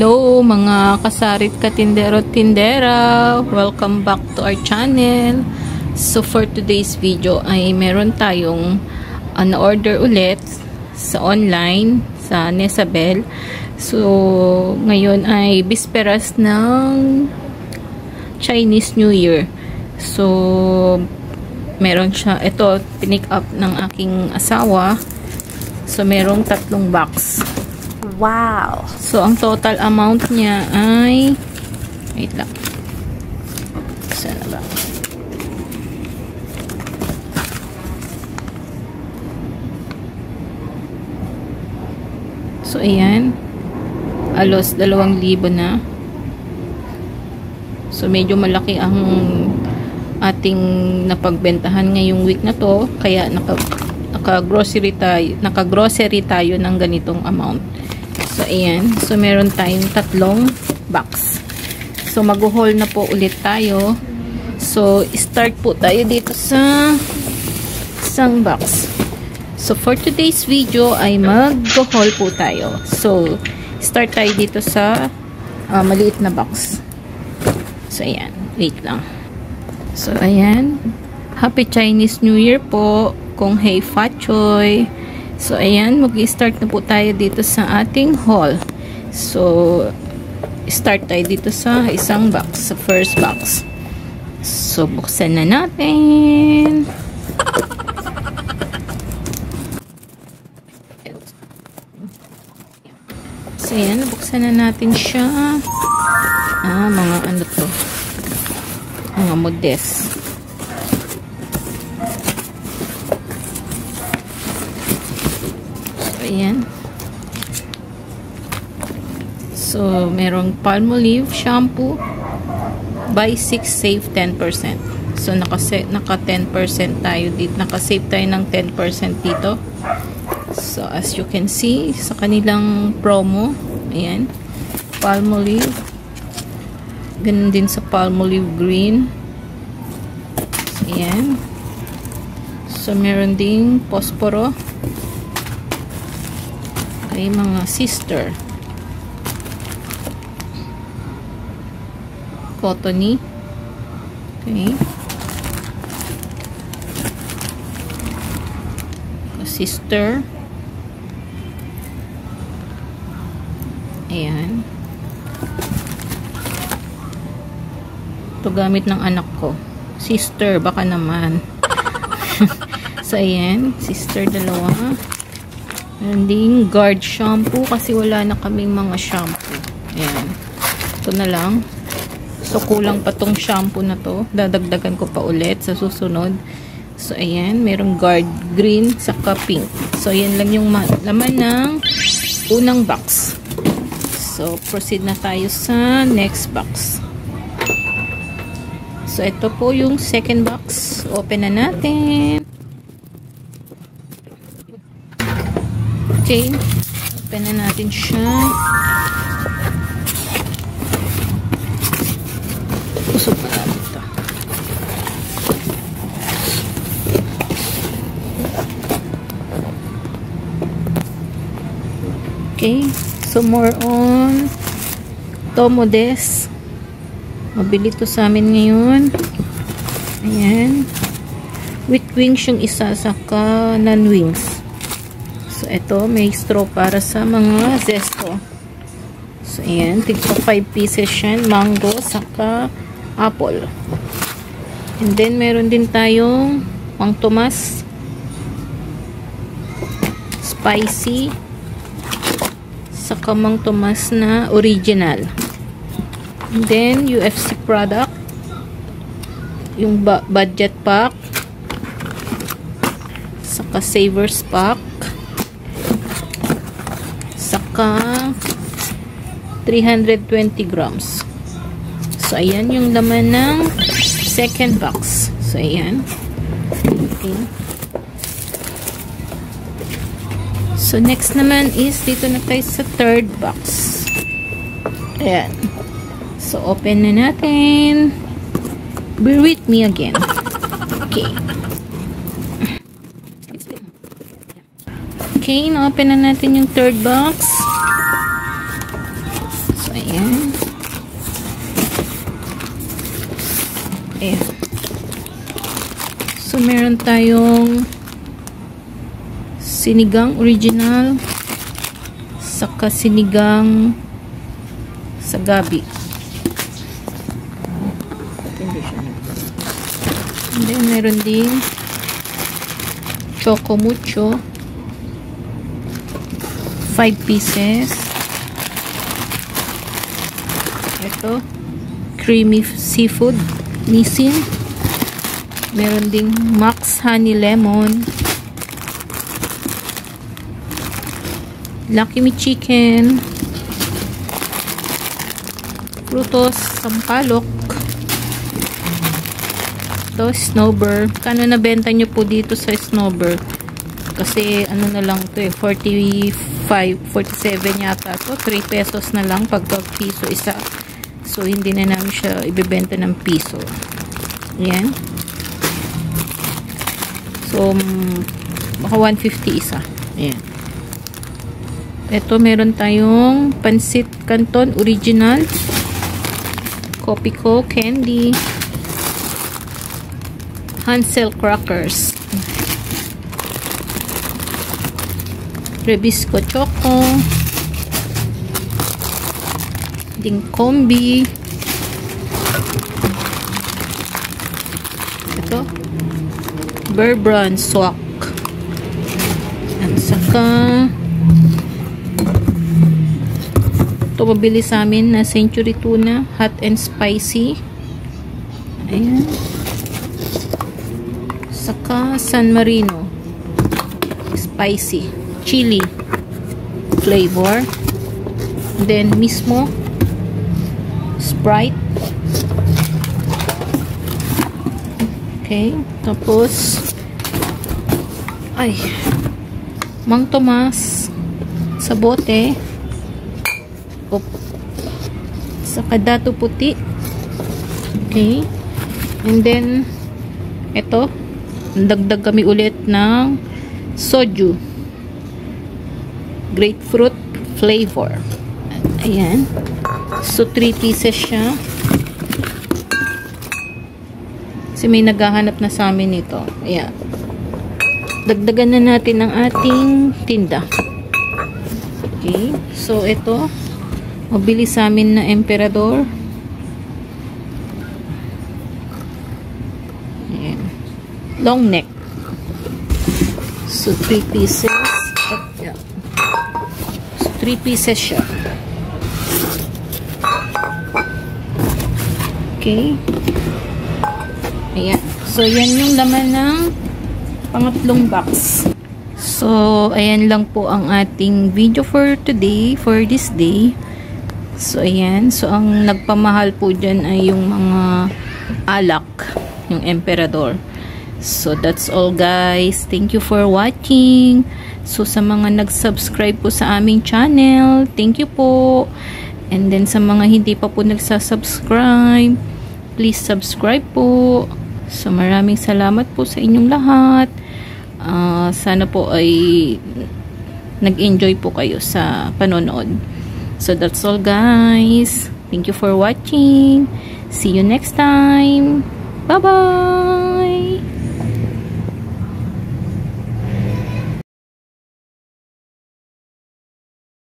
Hello mga kasarit katindero-tindera, welcome back to our channel. So for today's video ay meron tayong na-order ulit sa online sa Nesabel. So ngayon ay bisperas ng Chinese New Year. So meron siya, ito pinick up ng aking asawa. So merong 3 box. Wow! So, ang total amount niya ay wait lang. Saan na ba? So, ayan. Alos 2,000 na. So, medyo malaki ang ating napagbentahan ngayong week na to. Kaya, naka-grocery tayo ng ganitong amount. So, ayan. So, meron tayong 3 box. So, mag-haul na po ulit tayo. So, start po tayo dito sa isang box. So, for today's video ay mag-haul po tayo. So, start tayo dito sa maliit na box. So, ayan. Wait lang. So, ayan. Happy Chinese New Year po. Kung hey Fat Choy. So, ayan, mag-start na po tayo dito sa ating haul. So, start tayo dito sa isang box, sa first box. So, buksan na natin. So, ayan, buksan na natin siya. Mga ano to? Mga modest. Ayan. So, merong Palmolive shampoo. Buy 6, save 10%. So, naka 10% tayo dito. Naka-save tayo ng 10% dito. So, as you can see, sa kanilang promo, ayan. Palmolive. Ganun din sa Palmolive green. Ayan. So, meron ding posporo. Okay, mga sister. Cottony. Okay. Sister. Ayan. Ito gamit ng anak ko. Sister, baka naman. So, ayan. Sister, 2. Meron ding guard shampoo kasi wala na kaming mga shampoo. Ayan. Ito na lang. So, kulang pa tong shampoo na to. Dadagdagan ko pa ulit sa susunod. So, ayan. Merong guard green saka pink. So, ayan lang yung laman ng unang box. So, proceed na tayo sa next box. So, ito po yung second box. Open na natin. Okay, open na natin siya. Usog na natin ito. Okay, so more on Tomodes. Mabili to sa amin ngayon. Ayan. With wings yung isa, saka non-wings. So, ito, may straw para sa mga zesto. So, ayan. Tigpa 5 pieces yan. Mango, saka apple. And then, meron din tayong Mang Tomas. Spicy. Saka Mang Tomas na original. And then, UFC product. Yung budget pack. Saka savers pack. Saka 320 grams. So, ayan yung laman ng second box. So, ayan. Okay. So, next naman is dito na tayo sa third box. Ayan. So, open na natin. Bear with me again. Okay. Okay, na-open na natin yung third box. So, ayan. Ayan. So, meron tayong sinigang original saka sinigang sa gabi. And then, meron din Choco Mucho 5 pieces. Ito creamy seafood Nissin. Meron ding Max Honey Lemon, Lucky Me Chicken, Frutos Sampalok. Ito, Snowbird. Kano na benta nyo po dito sa Snowbird? Kasi, ano na lang ito eh, 47 yata ito. 3 pesos na lang pagka piso isa. So, hindi na namin siya ibebenta ng piso. Ayan. So, baka 150 isa. Ayan. Ito, meron tayong Pansit Canton Original, Copico Candy, Hansel Crackers, Rebisco Choco, Dingkombi, ito, Bear Brand Swak, at saka ito mabili sa amin na Century Tuna Hot and Spicy, ayan, saka San Marino Spicy Chili flavor, then mismo Sprite. Okay, tapos ay Mang Tomas sa bote, saka Dato Puti. Okay, and then ito, dagdag kami ulit ng soju grapefruit flavor. Ayan. So, 3 pieces siya. Kasi may naghahanap na sa amin nito. Ayan. Dagdagan na natin ang ating tinda. Okay. So, ito. Mabili sa amin na Emperador. Ayan. Long neck. So, 3 pieces. Yeah. So, 3 pieces siya. Okay. Ayan. So, yan yung laman ng pangatlong box. So, ayan lang po ang ating video for today, for this day. So, ayan. So, ang nagpamahal po dyan ay yung mga alak, yung Emperador. So, that's all guys. Thank you for watching. So, sa mga nag-subscribe po sa aming channel, thank you po. And then, sa mga hindi pa po nagsasubscribe, please subscribe po. So, maraming salamat po sa inyong lahat. Sana po ay nag-enjoy po kayo sa panonood. So, that's all guys. Thank you for watching. See you next time. Bye-bye!